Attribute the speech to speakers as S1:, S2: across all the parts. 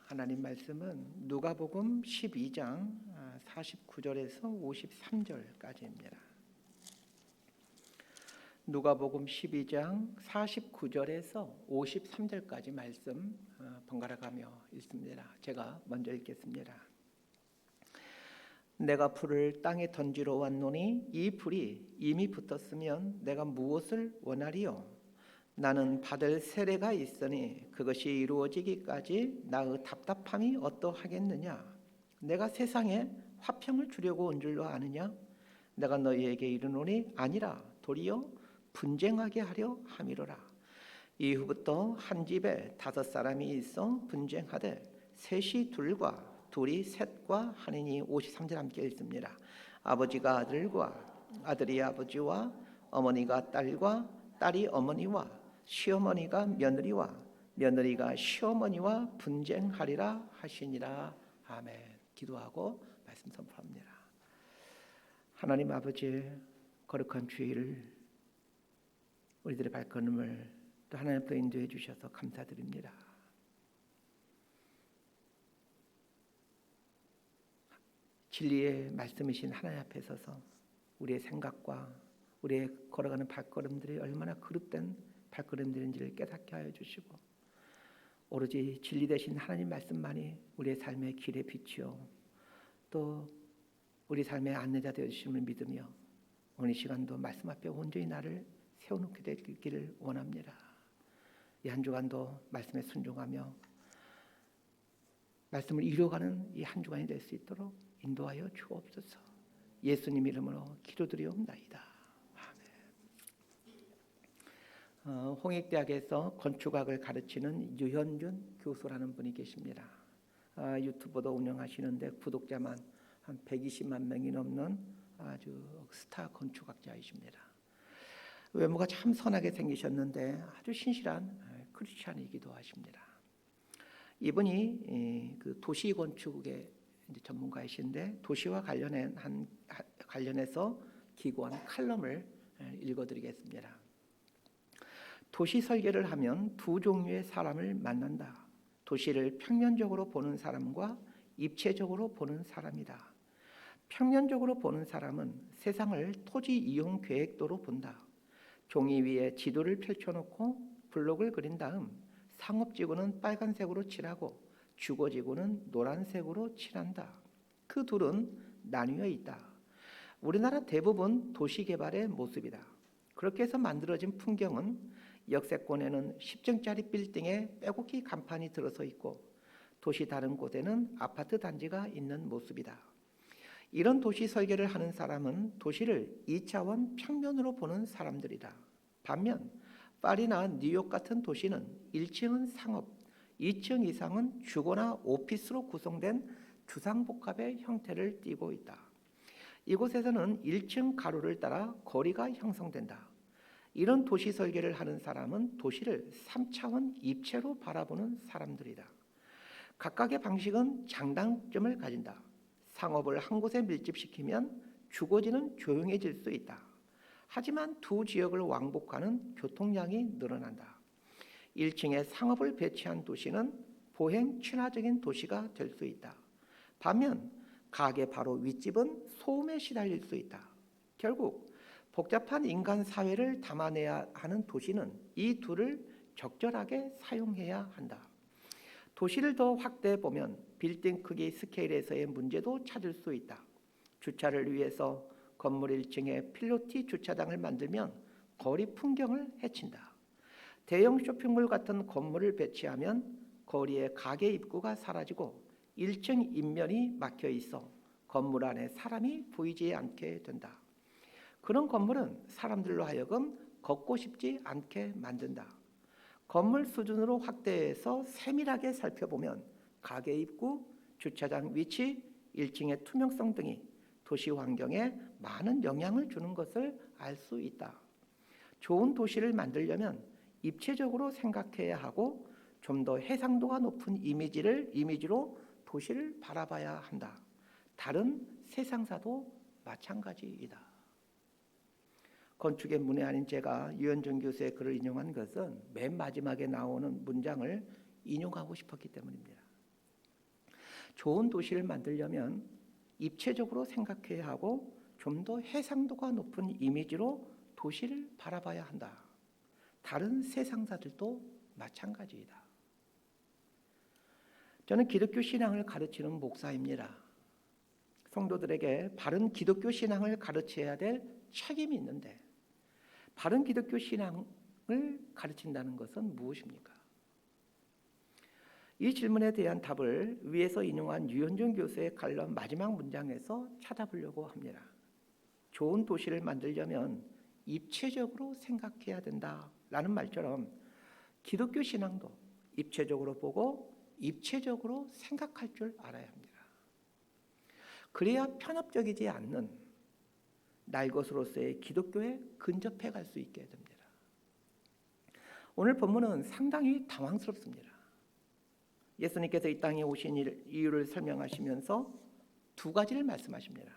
S1: 하나님 말씀은 누가복음 12장 49절에서 53절까지입니다. 누가복음 12장 49절에서 53절까지 말씀 번갈아 가며 읽습니다. 제가 먼저 읽겠습니다. 내가 불을 땅에 던지러 왔노니 이 불이 이미 붙었으면 내가 무엇을 원하리요? 나는 받을 세례가 있으니 그것이 이루어지기까지 나의 답답함이 어떠하겠느냐? 내가 세상에 화평을 주려고 온 줄로 아느냐? 내가 너희에게 이르노니 아니라 도리어 분쟁하게 하려 함이로라. 이후부터 한 집에 5사람이 있어 분쟁하되 셋이 둘과 둘이 셋과 하느니 53절 함께 읽습니다. 아버지가 아들과 아들이 아버지와 어머니가 딸과 딸이 어머니와 시어머니가 며느리와 며느리가 시어머니와 분쟁하리라 하시니라. 아멘. 기도하고 말씀 선포합니다. 하나님 아버지, 거룩한 주일을 우리들의 발걸음을 또 하나님께로 인도해 주셔서 감사드립니다. 진리의 말씀이신 하나님 앞에 서서 우리의 생각과 우리의 걸어가는 발걸음들이 얼마나 거룩된 발걸음들인지를 깨닫게 하여 주시고, 오로지 진리 되신 하나님 말씀만이 우리의 삶의 길의 빛이요 또 우리 삶의 안내자 되어 주심을 믿으며 오늘 이 시간도 말씀 앞에 온전히 나를 세워놓게 되기를 원합니다. 이 한 주간도 말씀에 순종하며 말씀을 이루어가는 이 한 주간이 될 수 있도록 인도하여 주옵소서. 예수님 이름으로 기도드리옵나이다. 아멘. 홍익대학에서 건축학을 가르치는 유현준 교수라는 분이 계십니다. 유튜브도 운영하시는데 구독자만 한 120만 명이 넘는 아주 스타 건축학자이십니다. 외모가 참 선하게 생기셨는데 아주 신실한 크리스찬이기도 하십니다. 이분이 그 도시 건축의 전문가이신데 도시와 관련해서 기고한 칼럼을 읽어드리겠습니다. 도시 설계를 하면 두 종류의 사람을 만난다. 도시를 평면적으로 보는 사람과 입체적으로 보는 사람이다. 평면적으로 보는 사람은 세상을 토지 이용 계획도로 본다. 종이 위에 지도를 펼쳐놓고 블록을 그린 다음 상업지구는 빨간색으로 칠하고 주거지구는 노란색으로 칠한다. 그 둘은 나뉘어 있다. 우리나라 대부분 도시개발의 모습이다. 그렇게 해서 만들어진 풍경은 역세권에는 10층짜리 빌딩에 빼곡히 간판이 들어서 있고 도시 다른 곳에는 아파트 단지가 있는 모습이다. 이런 도시 설계를 하는 사람은 도시를 2차원 평면으로 보는 사람들이다. 반면 파리나 뉴욕 같은 도시는 1층은 상업, 2층 이상은 주거나 오피스로 구성된 주상복합의 형태를 띠고 있다. 이곳에서는 1층 가로를 따라 거리가 형성된다. 이런 도시 설계를 하는 사람은 도시를 3차원 입체로 바라보는 사람들이다. 각각의 방식은 장단점을 가진다. 상업을 한 곳에 밀집시키면 주거지는 조용해질 수 있다. 하지만 두 지역을 왕복하는 교통량이 늘어난다. 1층에 상업을 배치한 도시는 보행 친화적인 도시가 될 수 있다. 반면 가게 바로 윗집은 소음에 시달릴 수 있다. 결국 복잡한 인간 사회를 담아내야 하는 도시는 이 둘을 적절하게 사용해야 한다. 도시를 더 확대해 보면 빌딩 크기 스케일에서의 문제도 찾을 수 있다. 주차를 위해서 건물 1층에 필로티 주차장을 만들면 거리 풍경을 해친다. 대형 쇼핑몰 같은 건물을 배치하면 거리에 가게 입구가 사라지고 1층 인면이 막혀 있어 건물 안에 사람이 보이지 않게 된다. 그런 건물은 사람들로 하여금 걷고 싶지 않게 만든다. 건물 수준으로 확대해서 세밀하게 살펴보면 가게 입구, 주차장 위치, 1층의 투명성 등이 도시 환경에 많은 영향을 주는 것을 알 수 있다. 좋은 도시를 만들려면 입체적으로 생각해야 하고 좀 더 해상도가 높은 이미지로 도시를 바라봐야 한다. 다른 세상사도 마찬가지이다. 건축의 문외한인 제가 유현준 교수의 글을 인용한 것은 맨 마지막에 나오는 문장을 인용하고 싶었기 때문입니다. 좋은 도시를 만들려면 입체적으로 생각해야 하고 좀 더 해상도가 높은 이미지로 도시를 바라봐야 한다. 다른 세상사들도 마찬가지이다. 저는 기독교 신앙을 가르치는 목사입니다. 성도들에게 바른 기독교 신앙을 가르쳐야 될 책임이 있는데 바른 기독교 신앙을 가르친다는 것은 무엇입니까? 이 질문에 대한 답을 위에서 인용한 유현준 교수의 칼럼 마지막 문장에서 찾아보려고 합니다. 좋은 도시를 만들려면 입체적으로 생각해야 된다라는 말처럼 기독교 신앙도 입체적으로 보고 입체적으로 생각할 줄 알아야 합니다. 그래야 편협적이지 않는 날 것으로서의 기독교에 근접해 갈 수 있게 됩니다. 오늘 본문은 상당히 당황스럽습니다. 예수님께서 이 땅에 오신 이유를 설명하시면서 두 가지를 말씀하십니다.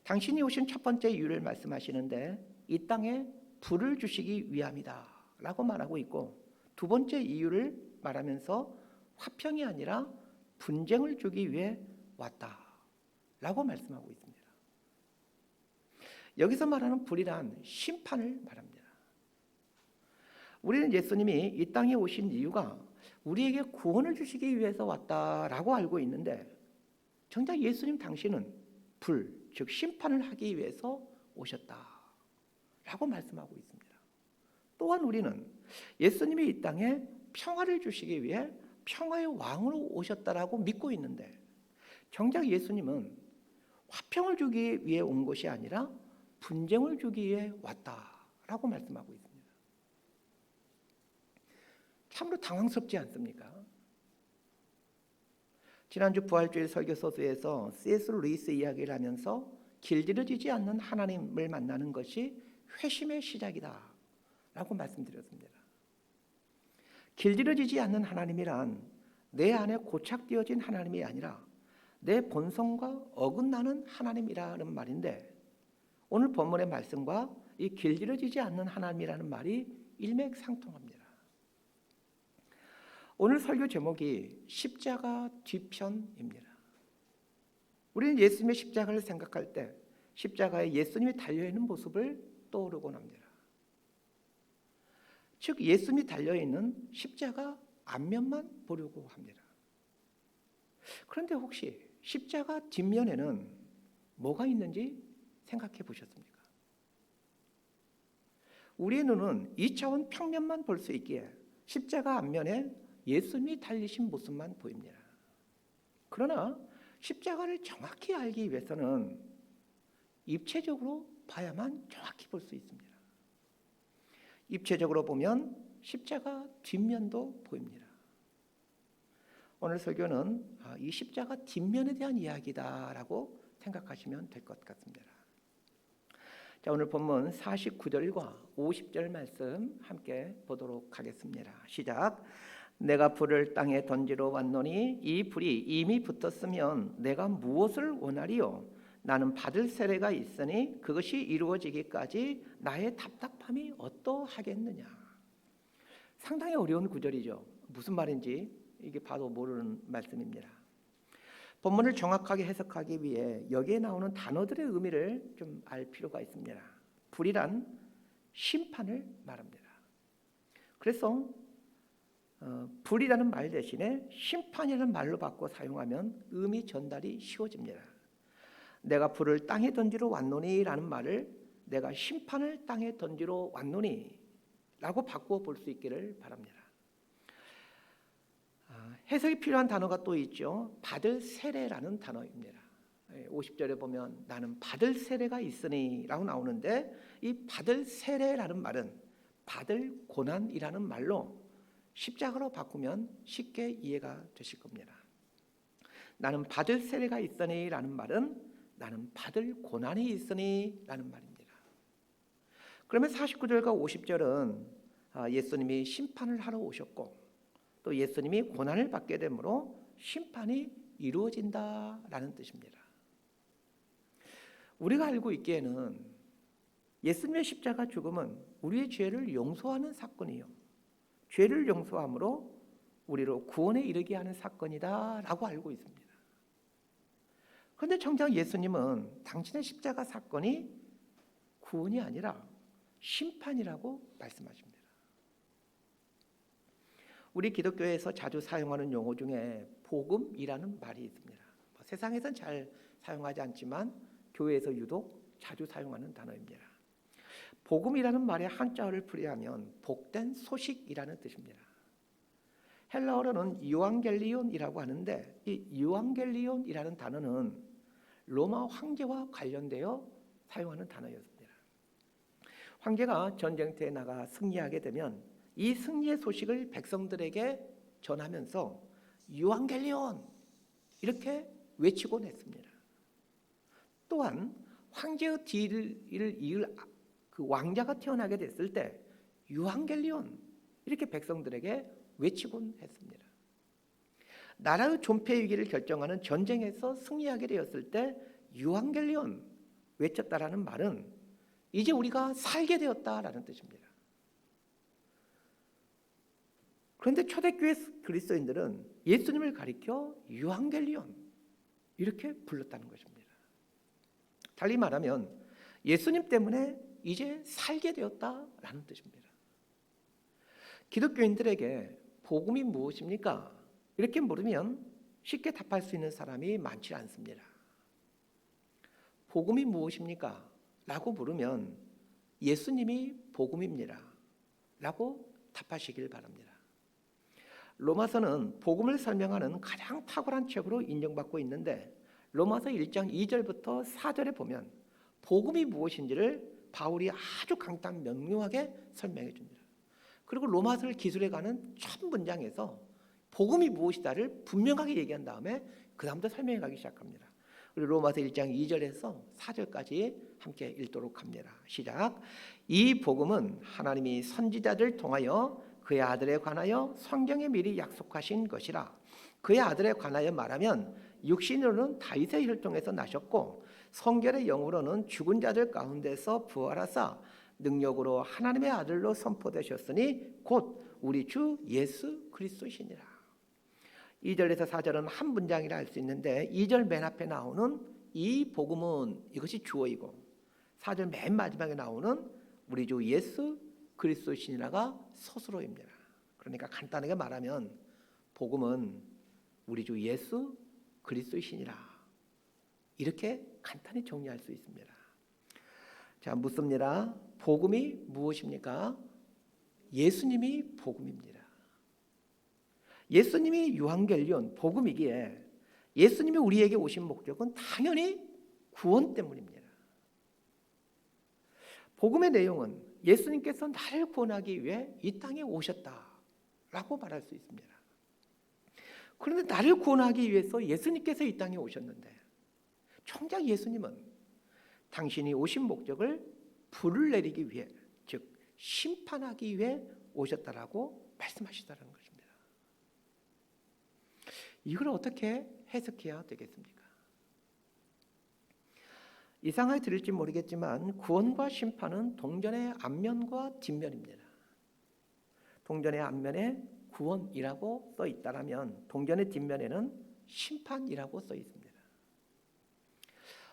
S1: 당신이 오신 첫 번째 이유를 말씀하시는데 이 땅에 불을 주시기 위함이다 라고 말하고 있고, 두 번째 이유를 말하면서 화평이 아니라 분쟁을 주기 위해 왔다 라고 말씀하고 있습니다. 여기서 말하는 불이란 심판을 말합니다. 우리는 예수님이 이 땅에 오신 이유가 우리에게 구원을 주시기 위해서 왔다라고 알고 있는데, 정작 예수님 당신은 불, 즉 심판을 하기 위해서 오셨다라고 말씀하고 있습니다. 또한 우리는 예수님이 이 땅에 평화를 주시기 위해 평화의 왕으로 오셨다라고 믿고 있는데, 정작 예수님은 화평을 주기 위해 온 것이 아니라 분쟁을 주기 위해 왔다라고 말씀하고 있습니다. 참으로 당황스럽지 않습니까? 지난주 부활주일 설교서두에서 C.S. 루이스 이야기를 하면서 길들여지지 않는 하나님을 만나는 것이 회심의 시작이다 라고 말씀드렸습니다. 길들여지지 않는 하나님이란 내 안에 고착되어진 하나님이 아니라 내 본성과 어긋나는 하나님이라는 말인데, 오늘 본문의 말씀과 이 길들여지지 않는 하나님이라는 말이 일맥상통합니다. 오늘 설교 제목이 십자가 뒤편입니다. 우리는 예수님의 십자가를 생각할 때 십자가에 예수님이 달려있는 모습을 떠오르곤 합니다. 즉 예수님이 달려있는 십자가 앞면만 보려고 합니다. 그런데 혹시 십자가 뒷면에는 뭐가 있는지 생각해 보셨습니까? 우리의 눈은 2차원 평면만 볼 수 있기에 십자가 앞면에 예수님이 달리신 모습만 보입니다. 그러나 십자가를 정확히 알기 위해서는 입체적으로 봐야만 정확히 볼 수 있습니다. 입체적으로 보면 십자가 뒷면도 보입니다. 오늘 설교는 이 십자가 뒷면에 대한 이야기다라고 생각하시면 될 것 같습니다. 자, 오늘 본문 49절과 50절 말씀 함께 보도록 하겠습니다. 시작. 내가 불을 땅에 던지러 왔노니 이 불이 이미 붙었으면 내가 무엇을 원하리요? 나는 받을 세례가 있으니 그것이 이루어지기까지 나의 답답함이 어떠하겠느냐. 상당히 어려운 구절이죠. 무슨 말인지 이게 봐도 모르는 말씀입니다. 본문을 정확하게 해석하기 위해 여기에 나오는 단어들의 의미를 좀 알 필요가 있습니다. 불이란 심판을 말합니다. 그래서 불이라는 말 대신에 심판이라는 말로 바꿔 사용하면 의미 전달이 쉬워집니다. 내가 불을 땅에 던지러 왔노니 라는 말을 내가 심판을 땅에 던지러 왔노니 라고 바꾸어 볼 수 있기를 바랍니다. 해석이 필요한 단어가 또 있죠. 받을 세례라는 단어입니다. 50절에 보면 나는 받을 세례가 있으니 라고 나오는데, 이 받을 세례라는 말은 받을 고난이라는 말로 십자가로 바꾸면 쉽게 이해가 되실 겁니다. 나는 받을 세례가 있으니 라는 말은 나는 받을 고난이 있으니 라는 말입니다. 그러면 49절과 50절은 예수님이 심판을 하러 오셨고 또 예수님이 고난을 받게 되므로 심판이 이루어진다라는 뜻입니다. 우리가 알고 있기에는 예수님의 십자가 죽음은 우리의 죄를 용서하는 사건이요, 죄를 용서함으로 우리로 구원에 이르게 하는 사건이다라고 알고 있습니다. 그런데 정작 예수님은 당신의 십자가 사건이 구원이 아니라 심판이라고 말씀하십니다. 우리 기독교에서 자주 사용하는 용어 중에 복음이라는 말이 있습니다. 세상에선 잘 사용하지 않지만 교회에서 유독 자주 사용하는 단어입니다. 복음이라는 말의 한자어를 풀이하면 복된 소식이라는 뜻입니다. 헬라어로는 유앙겔리온이라고 하는데 이 유앙겔리온이라는 단어는 로마 황제와 관련되어 사용하는 단어였습니다. 황제가 전쟁터에 나가 승리하게 되면 이 승리의 소식을 백성들에게 전하면서 유앙겔리온 이렇게 외치곤 했습니다. 또한 황제의 뒤를 이을 그 왕자가 태어나게 됐을 때 유앙겔리온 이렇게 백성들에게 외치곤 했습니다. 나라의 존폐 위기를 결정하는 전쟁에서 승리하게 되었을 때 유앙겔리온 외쳤다라는 말은 이제 우리가 살게 되었다라는 뜻입니다. 그런데 초대교회 그리스도인들은 예수님을 가리켜 유앙겔리온 이렇게 불렀다는 것입니다. 달리 말하면 예수님 때문에 이제 살게 되었다라는 뜻입니다. 기독교인들에게 복음이 무엇입니까? 이렇게 물으면 쉽게 답할 수 있는 사람이 많지 않습니다. 복음이 무엇입니까? 라고 물으면 예수님이 복음입니다. 라고 답하시길 바랍니다. 로마서는 복음을 설명하는 가장 탁월한 책으로 인정받고 있는데 로마서 1장 2절부터 4절에 보면 복음이 무엇인지를 바울이 아주 간단 명료하게 설명해 줍니다. 그리고 로마서를 기술해가는 첫 문장에서 복음이 무엇이다를 분명하게 얘기한 다음에 그 다음부터 설명해 가기 시작합니다. 그리고 로마서 1장 2절에서 4절까지 함께 읽도록 합니다. 시작. 이 복음은 하나님이 선지자들 통하여 그의 아들에 관하여 성경에 미리 약속하신 것이라. 그의 아들에 관하여 말하면 육신으로는 다윗의 혈통에서 나셨고 성결의 영으로는 죽은 자들 가운데서 부활하사 능력으로 하나님의 아들로 선포되셨으니 곧 우리 주 예수 그리스도시니라. 2절에서 4절은 한 문장이라 할 수 있는데 2절 맨 앞에 나오는 이 복음은 이것이 주어이고 4절 맨 마지막에 나오는 우리 주 예수 그리스도시니라가 서술어입니다. 그러니까 간단하게 말하면 복음은 우리 주 예수 그리스도시니라 이렇게 간단히 정리할 수 있습니다. 자, 묻습니다. 복음이 무엇입니까? 예수님이 복음입니다. 예수님이 유앙겔리온 복음이기에 예수님이 우리에게 오신 목적은 당연히 구원 때문입니다. 복음의 내용은 예수님께서 나를 구원하기 위해 이 땅에 오셨다라고 말할 수 있습니다. 그런데 나를 구원하기 위해서 예수님께서 이 땅에 오셨는데 정작 예수님은 당신이 오신 목적을 불을 내리기 위해 즉 심판하기 위해 오셨다라고 말씀하시다는 것입니다. 이걸 어떻게 해석해야 되겠습니까? 이상하게 들릴지 모르겠지만 구원과 심판은 동전의 앞면과 뒷면입니다. 동전의 앞면에 구원이라고 써 있다라면 동전의 뒷면에는 심판이라고 써 있습니다.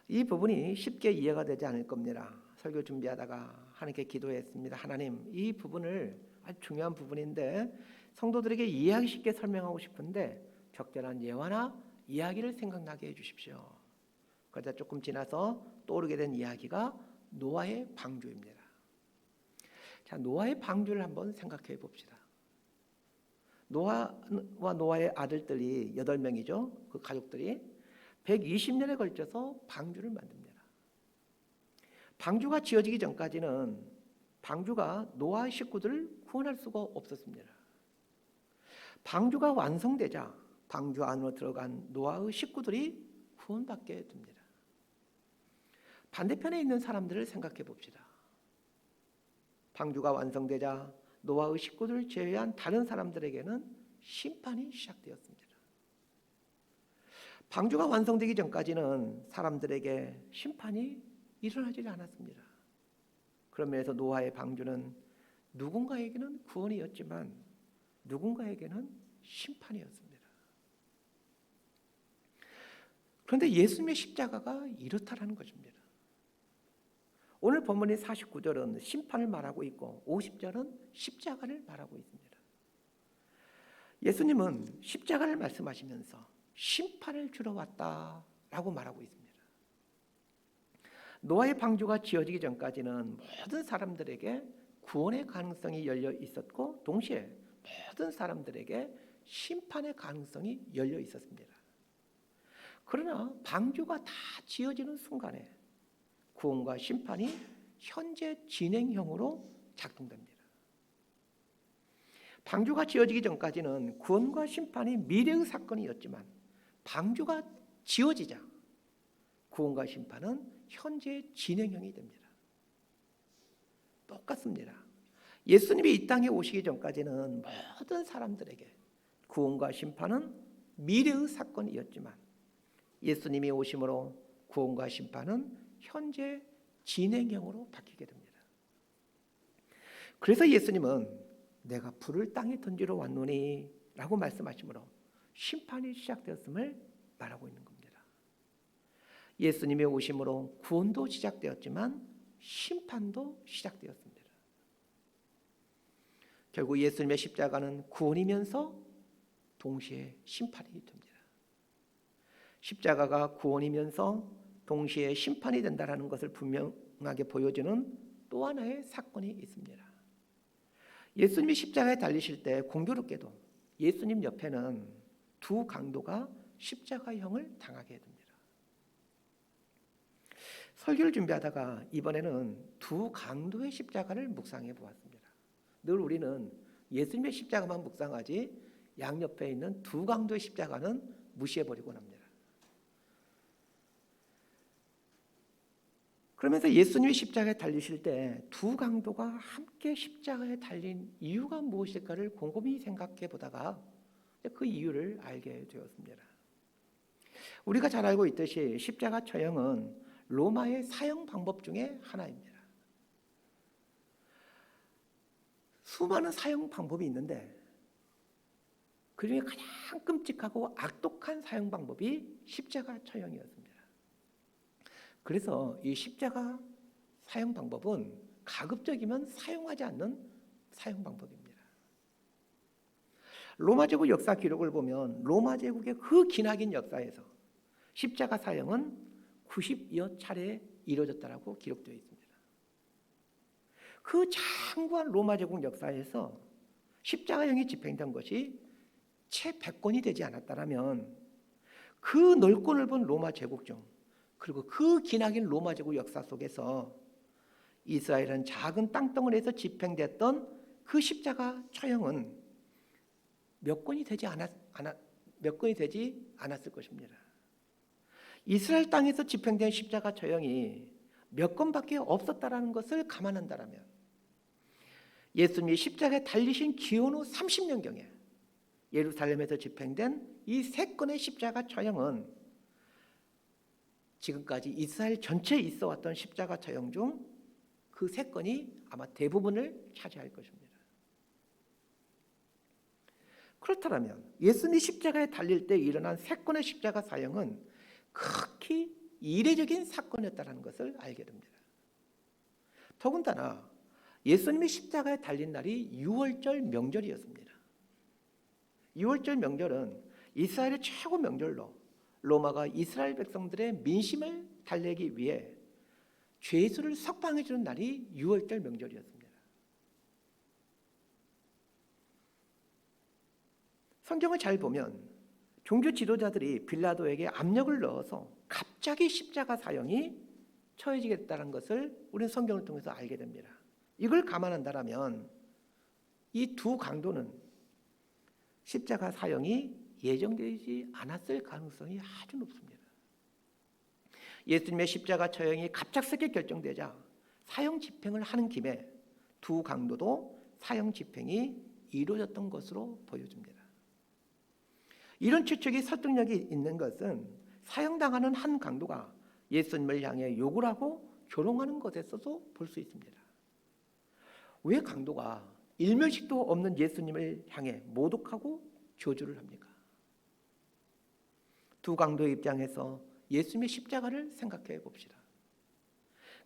S1: 이 부분이 쉽게 이해가 되지 않을 겁니다. 설교 준비하다가 하나님께 기도했습니다. 하나님, 이 부분을 아주 중요한 부분인데 성도들에게 이해하기 쉽게 설명하고 싶은데 적절한 예화나 이야기를 생각나게 해주십시오. 그러다 조금 지나서 떠오르게 된 이야기가 노아의 방주입니다. 자, 노아의 방주를 한번 생각해 봅시다. 노아와 노아의 아들들이 8명이죠. 그 가족들이 120년에 걸쳐서 방주를 만듭니다. 방주가 지어지기 전까지는 방주가 노아의 식구들을 구원할 수가 없었습니다. 방주가 완성되자 방주 안으로 들어간 노아의 식구들이 구원받게 됩니다. 반대편에 있는 사람들을 생각해 봅시다. 방주가 완성되자 노아의 식구들을 제외한 다른 사람들에게는 심판이 시작되었습니다. 방주가 완성되기 전까지는 사람들에게 심판이 일어나지 않았습니다. 그런 면에서 노아의 방주는 누군가에게는 구원이었지만 누군가에게는 심판이었습니다. 그런데 예수님의 십자가가 이렇다라는 것입니다. 오늘 본문의 49절은 심판을 말하고 있고 50절은 십자가를 말하고 있습니다. 예수님은 십자가를 말씀하시면서 심판을 주러 왔다라고 말하고 있습니다. 노아의 방주가 지어지기 전까지는 모든 사람들에게 구원의 가능성이 열려 있었고 동시에 모든 사람들에게 심판의 가능성이 열려 있었습니다. 그러나 방주가 다 지어지는 순간에 구원과 심판이 현재 진행형으로 작동됩니다. 방주가 지어지기 전까지는 구원과 심판이 미래의 사건이었지만 방주가 지어지자 구원과 심판은 현재 진행형이 됩니다. 똑같습니다. 예수님이 이 땅에 오시기 전까지는 모든 사람들에게 구원과 심판은 미래의 사건이었지만 예수님이 오심으로 구원과 심판은 현재 진행형으로 바뀌게 됩니다. 그래서 예수님은 내가 불을 땅에 던지러 왔노니 라고 말씀하시므로 심판이 시작되었음을 말하고 있는 겁니다. 예수님의 오심으로 구원도 시작되었지만 심판도 시작되었습니다. 결국 예수님의 십자가는 구원이면서 동시에 심판이 됩니다. 십자가가 구원이면서 동시에 심판이 된다는 것을 분명하게 보여주는 또 하나의 사건이 있습니다. 예수님이 십자가에 달리실 때 공교롭게도 예수님 옆에는 두 강도가 십자가형을 당하게 됩니다. 설교를 준비하다가 이번에는 두 강도의 십자가를 묵상해 보았습니다. 늘 우리는 예수님의 십자가만 묵상하지 양옆에 있는 두 강도의 십자가는 무시해버리곤 합니다. 그러면서 예수님이 십자가에 달리실 때 두 강도가 함께 십자가에 달린 이유가 무엇일까를 곰곰이 생각해 보다가 그 이유를 알게 되었습니다. 우리가 잘 알고 있듯이 십자가 처형은 로마의 사형 방법 중에 하나입니다. 수많은 사형 방법이 있는데 그 중에 가장 끔찍하고 악독한 사형 방법이 십자가 처형이었습니다. 그래서 이 십자가 사형 방법은 가급적이면 사용하지 않는 사형 방법입니다. 로마 제국 역사 기록을 보면 로마 제국의 그 기나긴 역사에서 십자가 사형은 90여 차례 이루어졌다고 기록되어 있습니다. 그 장구한 로마 제국 역사에서 십자가형이 집행된 것이 채 100건이 되지 않았다면 그 넓고 넓은 로마 제국 중 그리고 그 기나긴 로마 제국 역사 속에서 이스라엘은 작은 땅덩어리에서 집행됐던 그 십자가 처형은 몇 건이 되지 않았을 것입니다. 이스라엘 땅에서 집행된 십자가 처형이 몇 건밖에 없었다라는 것을 감안한다면 예수님이 십자가에 달리신 기원 후 30년경에 예루살렘에서 집행된 이 세 건의 십자가 처형은 지금까지 이스라엘 전체에 있어왔던 십자가 처형 중 그 세 건이 아마 대부분을 차지할 것입니다. 그렇다면 예수님이 십자가에 달릴 때 일어난 세 건의 십자가 사형은 극히 이례적인 사건이었다는 것을 알게 됩니다. 더군다나 예수님이 십자가에 달린 날이 유월절 명절이었습니다. 유월절 명절은 이스라엘의 최고 명절로 로마가 이스라엘 백성들의 민심을 달래기 위해 죄수를 석방해 주는 날이 유월절 명절이었습니다. 성경을 잘 보면 종교 지도자들이 빌라도에게 압력을 넣어서 갑자기 십자가 사형이 처해지겠다는 것을 우리는 성경을 통해서 알게 됩니다. 이걸 감안한다면 이 두 강도는 십자가 사형이 예정되지 않았을 가능성이 아주 높습니다. 예수님의 십자가 처형이 갑작스럽게 결정되자 사형 집행을 하는 김에 두 강도도 사형 집행이 이루어졌던 것으로 보여집니다. 이런 추측이 설득력이 있는 것은 사형당하는 한 강도가 예수님을 향해 욕을 하고 조롱하는 것에서도 볼 수 있습니다. 왜 강도가 일면식도 없는 예수님을 향해 모독하고 저주를 합니까? 두 강도의 입장에서 예수님의 십자가를 생각해 봅시다.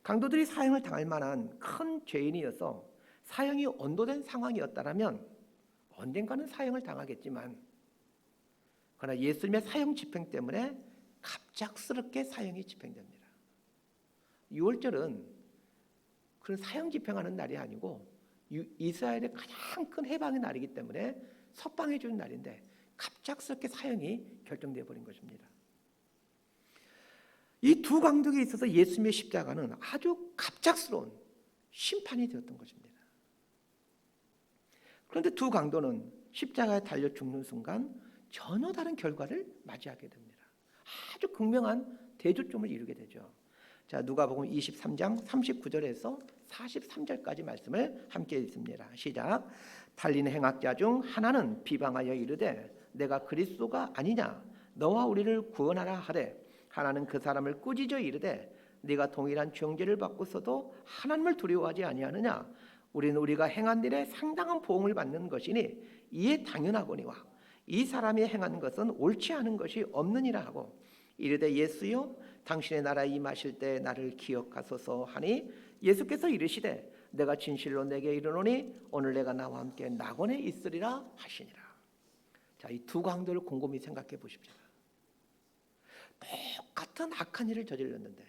S1: 강도들이 사형을 당할 만한 큰 죄인이어서 사형이 언도된 상황이었다면 언젠가는 사형을 당하겠지만, 그러나 예수님의 사형 집행 때문에 갑작스럽게 사형이 집행됩니다. 6월절은 그런 사형 집행하는 날이 아니고 이스라엘의 가장 큰 해방의 날이기 때문에 석방해 주는 날인데 갑작스럽게 사형이 결정되어 버린 것입니다. 이 두 강도에 있어서 예수님의 십자가는 아주 갑작스러운 심판이 되었던 것입니다. 그런데 두 강도는 십자가에 달려 죽는 순간 전혀 다른 결과를 맞이하게 됩니다. 아주 극명한 대조점을 이루게 되죠. 자, 누가복음 23장 39절에서 43절까지 말씀을 함께 읽습니다. 시작. 달리는 행악자 중 하나는 비방하여 이르되 내가 그리스도가 아니냐 너와 우리를 구원하라 하되, 하나는 그 사람을 꾸짖어 이르되 네가 동일한 정죄를 받고서도 하나님을 두려워하지 아니하느냐. 우리는 우리가 행한 일에 상당한 보응을 받는 것이니 이에 당연하거니와 이 사람이 행한 것은 옳지 않은 것이 없느니라 하고, 이르되 예수여 당신의 나라에 임하실 때 나를 기억하소서 하니, 예수께서 이르시되 내가 진실로 내게 이르노니 오늘 내가 나와 함께 낙원에 있으리라 하시니라. 자, 이 두 강도를 곰곰이 생각해 보십시오. 똑같은 악한 일을 저질렀는데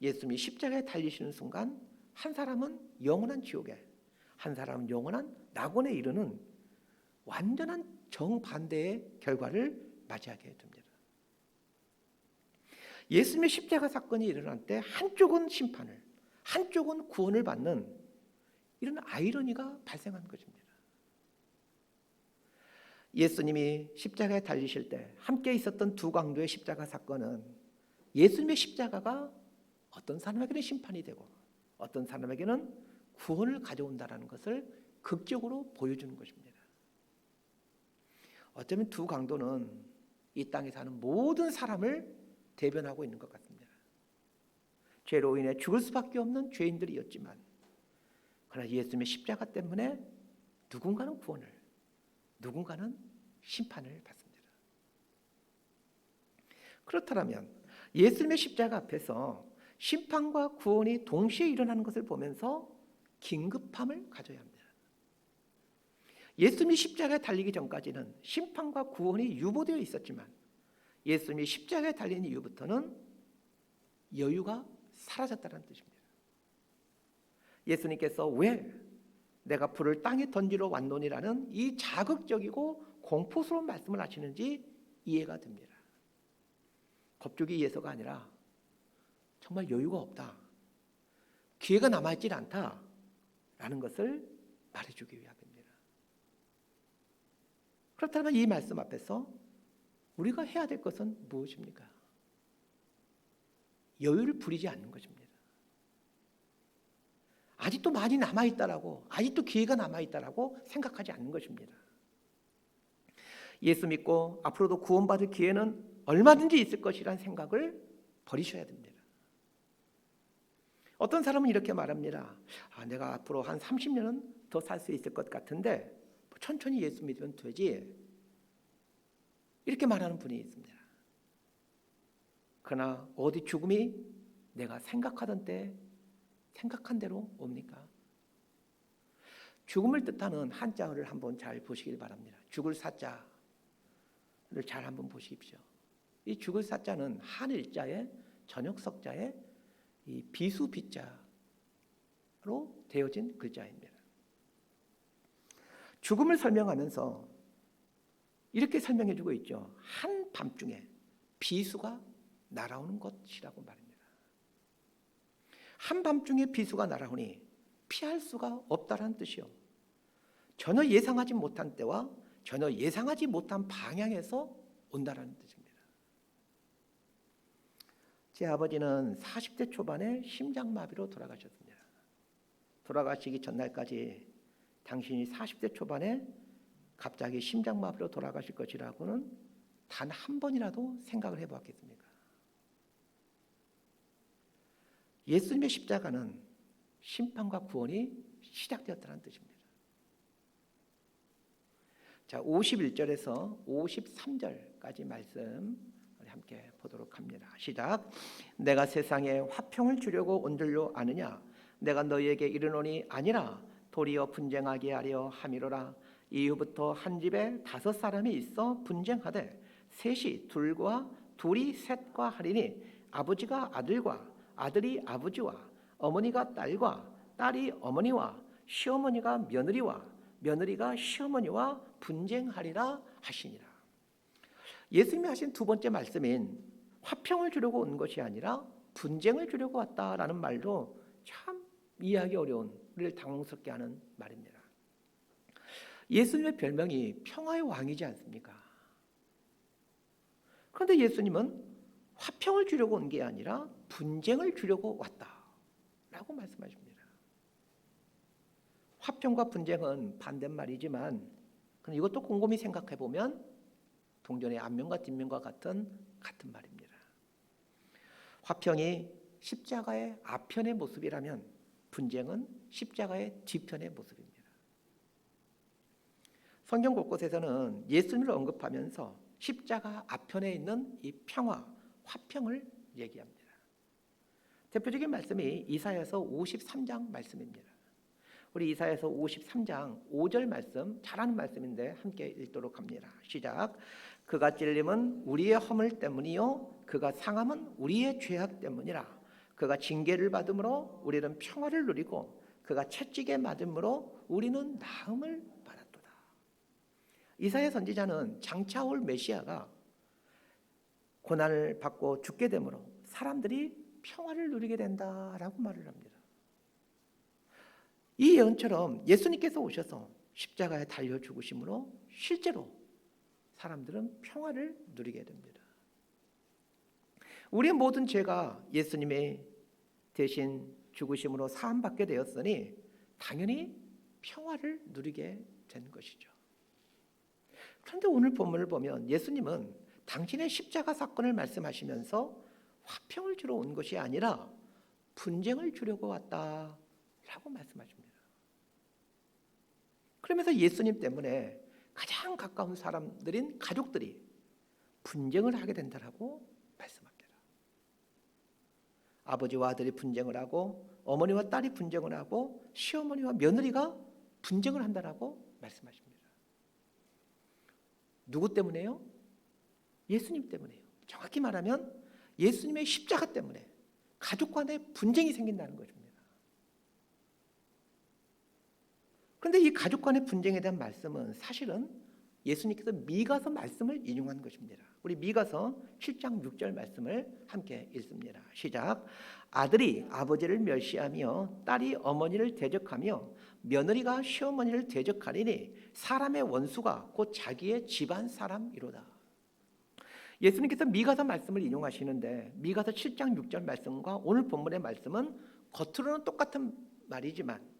S1: 예수님이 십자가에 달리시는 순간 한 사람은 영원한 지옥에, 한 사람은 영원한 낙원에 이르는 완전한 정반대의 결과를 맞이하게 됩니다. 예수님의 십자가 사건이 일어날 때 한쪽은 심판을, 한쪽은 구원을 받는 이런 아이러니가 발생한 것입니다. 예수님이 십자가에 달리실 때 함께 있었던 두 강도의 십자가 사건은 예수님의 십자가가 어떤 사람에게는 심판이 되고 어떤 사람에게는 구원을 가져온다는 것을 극적으로 보여주는 것입니다. 어쩌면 두 강도는 이 땅에 사는 모든 사람을 대변하고 있는 것 같습니다. 죄로 인해 죽을 수밖에 없는 죄인들이었지만, 그러나 예수님의 십자가 때문에 누군가는 구원을, 누군가는 심판을 받습니다. 그렇다면 예수님의 십자가 앞에서 심판과 구원이 동시에 일어나는 것을 보면서 긴급함을 가져야 합니다. 예수님이 십자가에 달리기 전까지는 심판과 구원이 유보되어 있었지만 예수님이 십자가에 달린 이후부터는 여유가 사라졌다는 뜻입니다. 예수님께서 왜 내가 불을 땅에 던지러 왔노니라는 이 자극적이고 공포스러운 말씀을 하시는지 이해가 됩니다. 법조기 위해서가 아니라 정말 여유가 없다, 기회가 남아있지 않다라는 것을 말해주기 위함입니다. 그렇다면 이 말씀 앞에서 우리가 해야 될 것은 무엇입니까? 여유를 부리지 않는 것입니다. 아직도 많이 남아있다라고, 아직도 기회가 남아있다라고 생각하지 않는 것입니다. 예수 믿고 앞으로도 구원받을 기회는 얼마든지 있을 것이라는 생각을 버리셔야 됩니다. 어떤 사람은 이렇게 말합니다. 내가 앞으로 한 30년은 더 살 수 있을 것 같은데 천천히 예수 믿으면 되지, 이렇게 말하는 분이 있습니다. 그러나 어디 죽음이 내가 생각하던 때 생각한 대로 옵니까? 죽음을 뜻하는 한자어를 한번 잘 보시길 바랍니다. 죽을 사자를 잘 한번 보십시오. 이 죽을 사자는 한일자의 전역석자의 이 비수비자로 되어진 글자입니다. 죽음을 설명하면서 이렇게 설명해주고 있죠. 한밤중에 비수가 날아오는 것이라고 말입니다. 한밤중에 비수가 날아오니 피할 수가 없다라는 뜻이요, 전혀 예상하지 못한 때와 전혀 예상하지 못한 방향에서 온다라는 뜻입니다. 제 아버지는 40대 초반에 심장마비로 돌아가셨습니다. 돌아가시기 전날까지 당신이 40대 초반에 갑자기 심장마비로 돌아가실 것이라고는 단 한 번이라도 생각을 해보았겠습니까? 예수님의 십자가는 심판과 구원이 시작되었다는 뜻입니다. 자, 51절에서 53절까지 말씀 함께 보도록 합니다. 시작. 내가 세상에 화평을 주려고 온 줄로 아느냐? 내가 너희에게 이르노니 아니라 도리어 분쟁하게 하려 함이로라. 이후부터 한 집에 5 사람이 있어 분쟁하되 셋이 둘과 둘이 셋과 하리니 아버지가 아들과 아들이 아버지와 어머니가 딸과 딸이 어머니와 시어머니가 며느리와 며느리가 시어머니와 분쟁하리라 하시니라. 예수님이 하신 두 번째 말씀인 화평을 주려고 온 것이 아니라 분쟁을 주려고 왔다라는 말도 참 이해하기 어려운, 우리를 당황스럽게 하는 말입니다. 예수님의 별명이 평화의 왕이지 않습니까? 그런데 예수님은 화평을 주려고 온 게 아니라 분쟁을 주려고 왔다라고 말씀하십니다. 화평과 분쟁은 반대말이지만 이것도 곰곰이 생각해 보면 동전의 앞면과 뒷면과 같은 말입니다. 화평이 십자가의 앞편의 모습이라면 분쟁은 십자가의 뒤편의 모습입니다. 성경 곳곳에서는 예수님을 언급하면서 십자가 앞편에 있는 이 평화, 화평을 얘기합니다. 대표적인 말씀이 이사야서 53장 말씀입니다. 우리 이사야서 53장 5절 말씀, 잘 아는 말씀인데 함께 읽도록 합니다. 시작. 그가 찔림은 우리의 허물 때문이요 그가 상함은 우리의 죄악 때문이라. 그가 징계를 받음으로 우리는 평화를 누리고 그가 채찍에 맞음으로 우리는 나음을 받았도다. 이사야 선지자는 장차 올 메시아가 고난을 받고 죽게 되므로 사람들이 평화를 누리게 된다라고 말을 합니다. 이 예언처럼 예수님께서 오셔서 십자가에 달려 죽으심으로 실제로 사람들은 평화를 누리게 됩니다. 우리의 모든 죄가 예수님의 대신 죽으심으로 사함받게 되었으니 당연히 평화를 누리게 된 것이죠. 그런데 오늘 본문을 보면 예수님은 당신의 십자가 사건을 말씀하시면서 화평을 주러 온 것이 아니라 분쟁을 주려고 왔다라고 말씀하십니다. 그러면서 예수님 때문에 가장 가까운 사람들인 가족들이 분쟁을 하게 된다라고 말씀합니다. 아버지와 아들이 분쟁을 하고 어머니와 딸이 분쟁을 하고 시어머니와 며느리가 분쟁을 한다라고 말씀하십니다. 누구 때문에요? 예수님 때문에요. 정확히 말하면 예수님의 십자가 때문에 가족 간에 분쟁이 생긴다는 것입니다. 그런데 이 가족 간의 분쟁에 대한 말씀은 사실은 예수님께서 미가서 말씀을 인용한 것입니다. 우리 미가서 7장 6절 말씀을 함께 읽습니다. 시작. 아들이 아버지를 멸시하며 딸이 어머니를 대적하며 며느리가 시어머니를 대적하리니 사람의 원수가 곧 자기의 집안 사람이로다. 예수님께서 미가서 말씀을 인용하시는데 미가서 7장 6절 말씀과 오늘 본문의 말씀은 겉으로는 똑같은 말이지만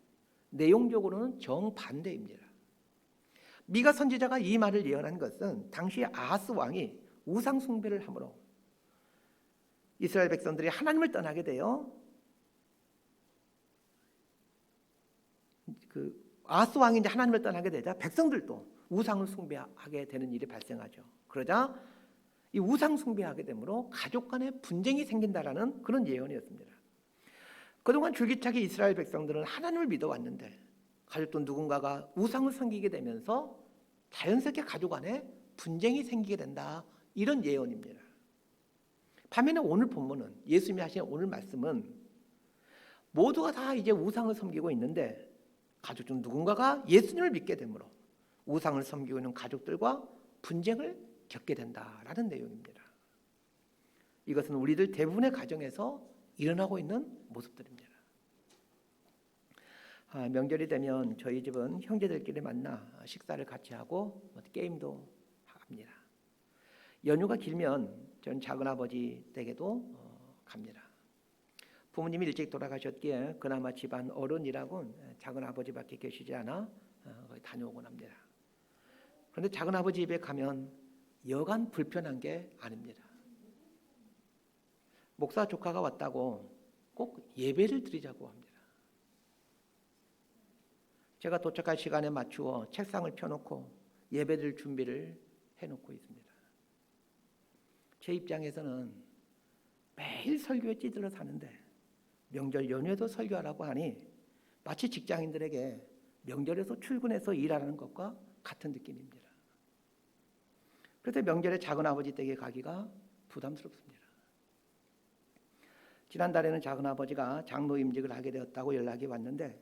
S1: 내용적으로는 정반대입니다. 미가 선지자가 이 말을 예언한 것은 당시 아하스 왕이 우상 숭배를 함으로 이스라엘 백성들이 하나님을 떠나게 되어 아하스 왕이 이제 하나님을 떠나게 되자 백성들도 우상을 숭배하게 되는 일이 발생하죠. 그러자 이 우상 숭배하게 되므로 가족 간에 분쟁이 생긴다라는 그런 예언이었습니다. 그동안 줄기차게 이스라엘 백성들은 하나님을 믿어왔는데 가족도 누군가가 우상을 섬기게 되면서 자연스럽게 가족 안에 분쟁이 생기게 된다, 이런 예언입니다. 반면에 오늘 본문은 예수님이 하신 오늘 말씀은 모두가 다 이제 우상을 섬기고 있는데 가족 중 누군가가 예수님을 믿게 되므로 우상을 섬기고 있는 가족들과 분쟁을 겪게 된다라는 내용입니다. 이것은 우리들 대부분의 가정에서 일어나고 있는 모습들입니다. 명절이 되면 저희 집은 형제들끼리 만나 식사를 같이 하고 게임도 합니다. 연휴가 길면 전 작은아버지 댁에도 갑니다. 부모님이 일찍 돌아가셨기에 그나마 집안 어른이라고는 작은아버지밖에 계시지 않아 거기 다녀오곤 합니다. 그런데 작은아버지 집에 가면 여간 불편한 게 아닙니다. 목사 조카가 왔다고 꼭 예배를 드리자고 합니다. 제가 도착할 시간에 맞추어 책상을 펴놓고 예배드릴 준비를 해놓고 있습니다. 제 입장에서는 매일 설교에 찌들어 사는데 명절 연휴에도 설교하라고 하니 마치 직장인들에게 명절에서 출근해서 일하는 것과 같은 느낌입니다. 그래서 명절에 작은아버지 댁에 가기가 부담스럽습니다. 지난달에는 작은아버지가 장로 임직을 하게 되었다고 연락이 왔는데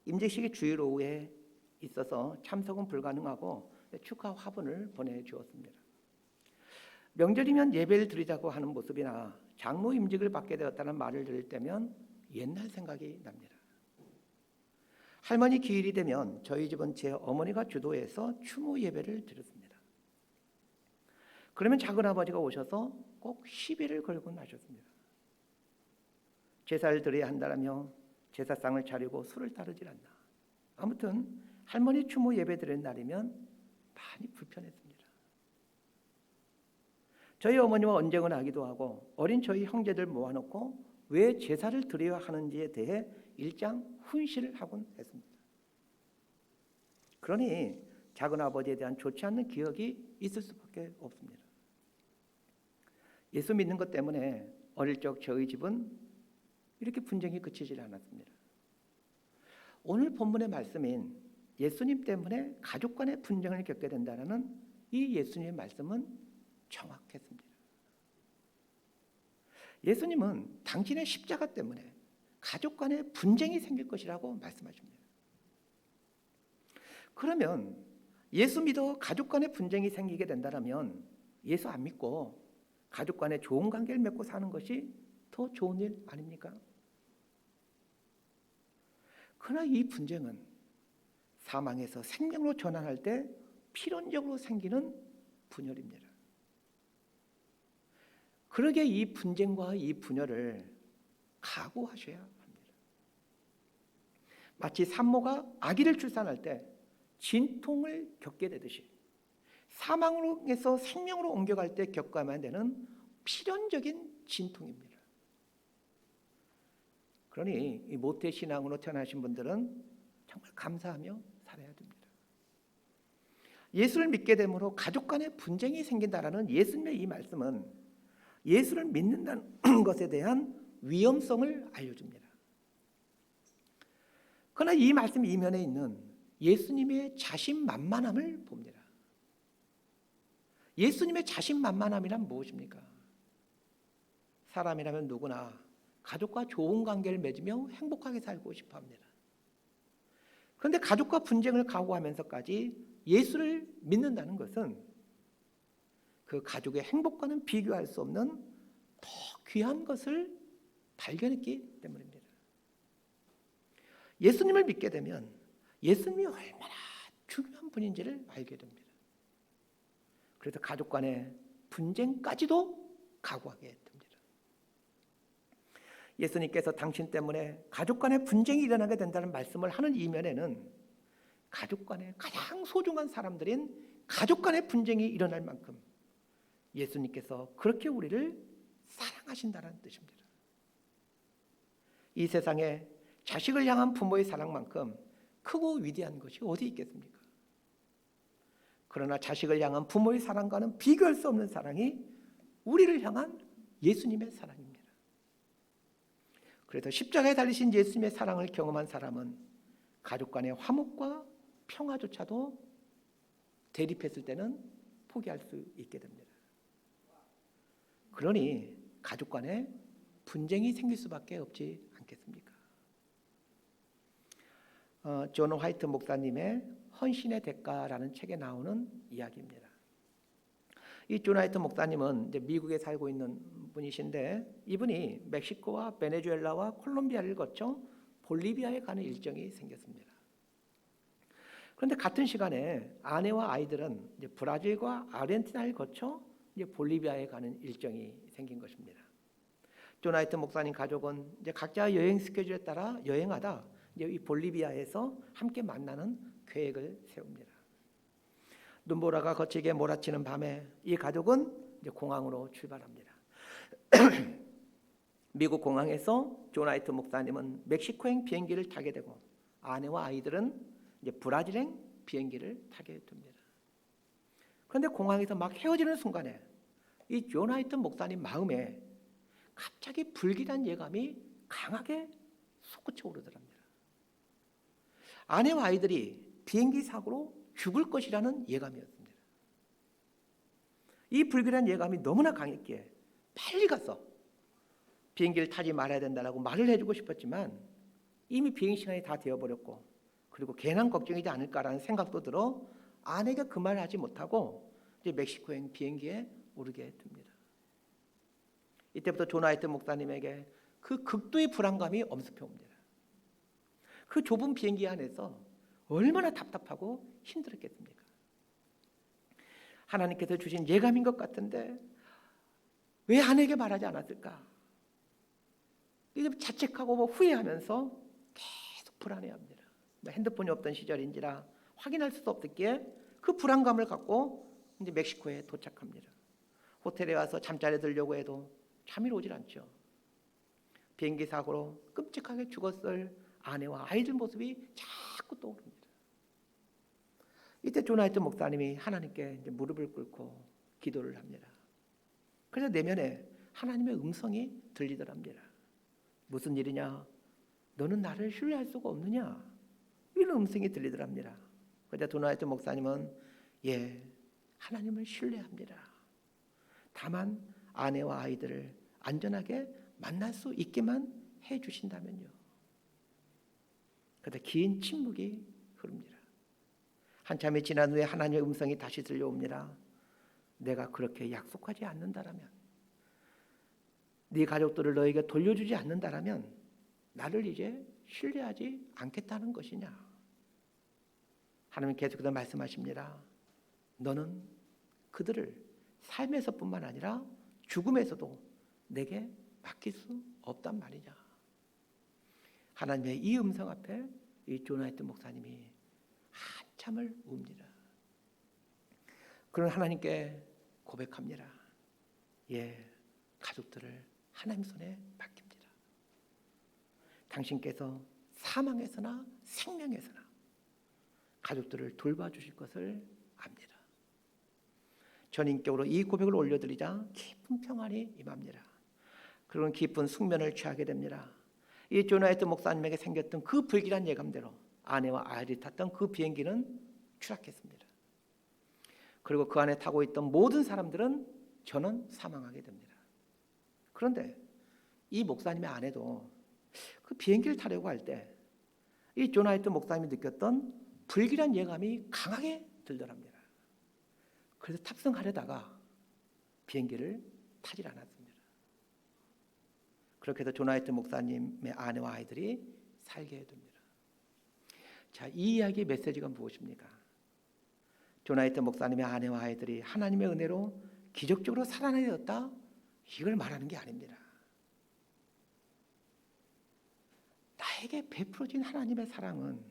S1: 임직식이 주일 오후에 있어서 참석은 불가능하고 축하 화분을 보내주었습니다. 명절이면 예배를 드리자고 하는 모습이나 장로 임직을 받게 되었다는 말을 들을 때면 옛날 생각이 납니다. 할머니 기일이 되면 저희 집은 제 어머니가 주도해서 추모 예배를 드렸습니다. 그러면 작은아버지가 오셔서 꼭 시비를 걸곤 하셨습니다. 제사를 드려야 한다라며 제사상을 차리고 술을 따르질 않나. 아무튼 할머니 추모 예배 드리는 날이면 많이 불편했습니다. 저희 어머니와 언쟁을 하기도 하고 어린 저희 형제들 모아놓고 왜 제사를 드려야 하는지에 대해 일장 훈시를 하곤 했습니다. 그러니 작은아버지에 대한 좋지 않는 기억이 있을 수밖에 없습니다. 예수 믿는 것 때문에 어릴 적 저희 집은 이렇게 분쟁이 그치질 않았습니다. 오늘 본문의 말씀인 예수님 때문에 가족 간의 분쟁을 겪게 된다는 이 예수님의 말씀은 정확했습니다. 예수님은 당신의 십자가 때문에 가족 간의 분쟁이 생길 것이라고 말씀하십니다. 그러면 예수 믿어 가족 간의 분쟁이 생기게 된다면 예수 안 믿고 가족 간의 좋은 관계를 맺고 사는 것이 더 좋은 일 아닙니까? 그러나 이 분쟁은 사망에서 생명으로 전환할 때 필연적으로 생기는 분열입니다. 그러게 이 분쟁과 이 분열을 각오하셔야 합니다. 마치 산모가 아기를 출산할 때 진통을 겪게 되듯이 사망에서 생명으로 옮겨갈 때 겪어야만 되는 필연적인 진통입니다. 그러니 이 모태 신앙으로 태어나신 분들은 정말 감사하며 살아야 됩니다. 예수를 믿게 됨으로 가족 간의 분쟁이 생긴다라는 예수님의 이 말씀은 예수를 믿는다는 것에 대한 위험성을 알려줍니다. 그러나 이 말씀 이면에 있는 예수님의 자신만만함을 봅니다. 예수님의 자신만만함이란 무엇입니까? 사람이라면 누구나 가족과 좋은 관계를 맺으며 행복하게 살고 싶어 합니다. 그런데 가족과 분쟁을 각오하면서까지 예수를 믿는다는 것은 그 가족의 행복과는 비교할 수 없는 더 귀한 것을 발견했기 때문입니다. 예수님을 믿게 되면 예수님이 얼마나 중요한 분인지를 알게 됩니다. 그래서 가족 간의 분쟁까지도 각오하게 됩니다. 예수님께서 당신 때문에 가족 간의 분쟁이 일어나게 된다는 말씀을 하는 이면에는 가족 간의 가장 소중한 사람들인 가족 간의 분쟁이 일어날 만큼 예수님께서 그렇게 우리를 사랑하신다는 뜻입니다. 이 세상에 자식을 향한 부모의 사랑만큼 크고 위대한 것이 어디 있겠습니까? 그러나 자식을 향한 부모의 사랑과는 비교할 수 없는 사랑이 우리를 향한 예수님의 사랑입니다. 그래서 십자가에 달리신 예수님의 사랑을 경험한 사람은 가족 간의 화목과 평화조차도 대립했을 때는 포기할 수 있게 됩니다. 그러니 가족 간에 분쟁이 생길 수밖에 없지 않겠습니까? 존 화이트 목사님의 헌신의 대가라는 책에 나오는 이야기입니다. 이 존 화이트 목사님은 이제 미국에 살고 있는 분이신데 이분이 멕시코와 베네수엘라와 콜롬비아를 거쳐 볼리비아에 가는 일정이 생겼습니다. 그런데 같은 시간에 아내와 아이들은 이제 브라질과 아르헨티나를 거쳐 이제 볼리비아에 가는 일정이 생긴 것입니다. 존 화이트 목사님 가족은 이제 각자 여행 스케줄에 따라 여행하다 이제 이 볼리비아에서 함께 만나는 계획을 세웁니다. 눈보라가 거치게 몰아치는 밤에 이 가족은 이제 공항으로 출발합니다. 미국 공항에서 존 화이트 목사님은 멕시코행 비행기를 타게 되고 아내와 아이들은 이제 브라질행 비행기를 타게 됩니다. 그런데 공항에서 막 헤어지는 순간에 이 존 하이튼 목사님 마음에 갑자기 불길한 예감이 강하게 솟구쳐 오르더랍니다. 아내와 아이들이 비행기 사고로 죽을 것이라는 예감이었습니다. 이 불길한 예감이 너무나 강했기에 빨리 가서 비행기를 타지 말아야 된다라고 말을 해주고 싶었지만 이미 비행 시간이 다 되어버렸고, 그리고 괜한 걱정이지 않을까라는 생각도 들어 아내가 그 말을 하지 못하고 이제 멕시코행 비행기에 오르게 됩니다. 이때부터 존 하이튼 목사님에게 그 극도의 불안감이 엄습해 옵니다. 그 좁은 비행기 안에서 얼마나 답답하고 힘들었겠습니까? 하나님께서 주신 예감인 것 같은데 왜 아내에게 말하지 않았을까? 이게 자책하고 후회하면서 계속 불안해합니다. 핸드폰이 없던 시절인지라 확인할 수도 없었기에 그 불안감을 갖고 이제 멕시코에 도착합니다. 호텔에 와서 잠자리에 들려고 해도 잠이 오질 않죠. 비행기 사고로 끔찍하게 죽었을 아내와 아이들 모습이 자꾸 떠오릅니다. 이때 존 하이튼 목사님이 하나님께 이제 무릎을 꿇고 기도를 합니다. 그래서 내면에 하나님의 음성이 들리더랍니다. 무슨 일이냐? 너는 나를 신뢰할 수가 없느냐? 이런 음성이 들리더랍니다. 그런데 존 하이튼 목사님은 하나님을 신뢰합니다. 다만 아내와 아이들을 안전하게 만날 수 있게만 해주신다면요. 그런데 긴 침묵이 흐릅니다. 한참이 지난 후에 하나님의 음성이 다시 들려옵니다. 내가 그렇게 약속하지 않는다라면, 네 가족들을 너에게 돌려주지 않는다라면 나를 이제 신뢰하지 않겠다는 것이냐. 하나님 계속해서 말씀하십니다. 너는 그들을 삶에서뿐만 아니라 죽음에서도 내게 맡길 수 없단 말이냐. 하나님의 이 음성 앞에 이 존 하이튼 목사님이 한참을 웁니다. 그런 하나님께 고백합니다. 가족들을 하나님 손에 맡깁니다. 당신께서 사망에서나 생명에서나 가족들을 돌봐주실 것을 압니다. 전인격으로 이 고백을 올려드리자 깊은 평안이 임합니다. 그런 깊은 숙면을 취하게 됩니다. 이 존 하이튼 목사님에게 생겼던 그 불길한 예감대로 아내와 아이들이 탔던 그 비행기는 추락했습니다. 그리고 그 안에 타고 있던 모든 사람들은 전원 사망하게 됩니다. 그런데 이 목사님의 아내도 그 비행기를 타려고 할 때 이 존 하이튼 목사님이 느꼈던 불길한 예감이 강하게 들더랍니다. 그래서 탑승하려다가 비행기를 타질 않았습니다. 그렇게 해서 존 하이튼 목사님의 아내와 아이들이 살게 됩니다. 자, 이 이야기의 메시지가 무엇입니까? 존 하이튼 목사님의 아내와 아이들이 하나님의 은혜로 기적적으로 살아나게 되었다, 이걸 말하는 게 아닙니다. 나에게 베풀어진 하나님의 사랑은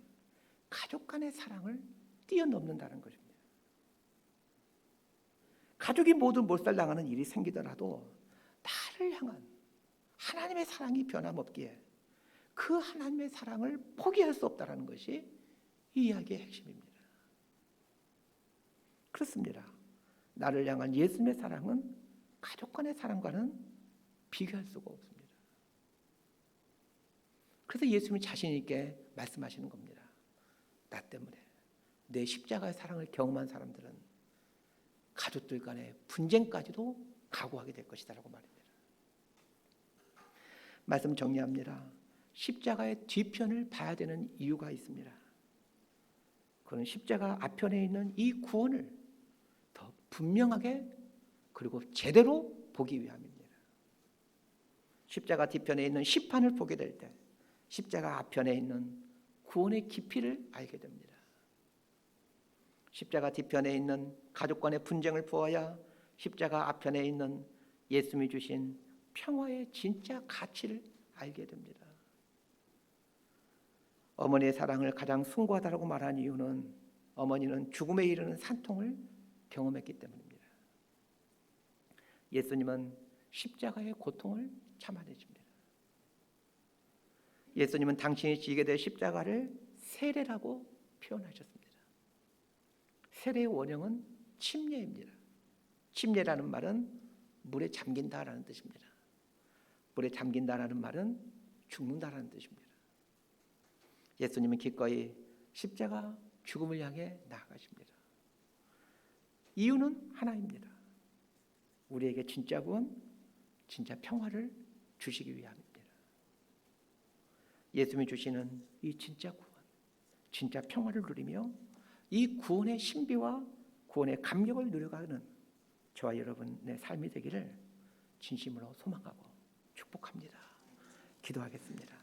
S1: 가족 간의 사랑을 뛰어넘는다는 것입니다. 가족이 모두 몰살당하는 일이 생기더라도 나를 향한 하나님의 사랑이 변함없기에 그 하나님의 사랑을 포기할 수 없다는 것이 이 이야기의 핵심입니다. 그렇습니다. 나를 향한 예수님의 사랑은 가족 간의 사랑과는 비교할 수가 없습니다. 그래서 예수님이 자신 있게 말씀하시는 겁니다. 나 때문에 내 십자가의 사랑을 경험한 사람들은 가족들 간의 분쟁까지도 각오하게 될 것이다라고 말합니다. 말씀 정리합니다. 십자가의 뒤편을 봐야 되는 이유가 있습니다. 그는 십자가 앞편에 있는 이 구원을 더 분명하게 그리고 제대로 보기 위함입니다. 십자가 뒤편에 있는 시판을 보게 될 때 십자가 앞편에 있는 구원의 깊이를 알게 됩니다. 십자가 뒤편에 있는 가족 간의 분쟁을 보아야 십자가 앞편에 있는 예수님이 주신 평화의 진짜 가치를 알게 됩니다. 어머니의 사랑을 가장 숭고하다고 말한 이유는 어머니는 죽음에 이르는 산통을 경험했기 때문입니다. 예수님은 십자가의 고통을 참아내십니다. 예수님은 당신이 지게 될 십자가를 세례라고 표현하셨습니다. 세례의 원형은 침례입니다. 침례라는 말은 물에 잠긴다라는 뜻입니다. 물에 잠긴다라는 말은 죽는다라는 뜻입니다. 예수님은 기꺼이 십자가 죽음을 향해 나아가십니다. 이유는 하나입니다. 우리에게 진짜 구원, 진짜 평화를 주시기 위함입니다. 예수님이 주시는 이 진짜 구원, 진짜 평화를 누리며 이 구원의 신비와 구원의 감격을 누려가는 저와 여러분의 삶이 되기를 진심으로 소망하고 축복합니다. 기도하겠습니다.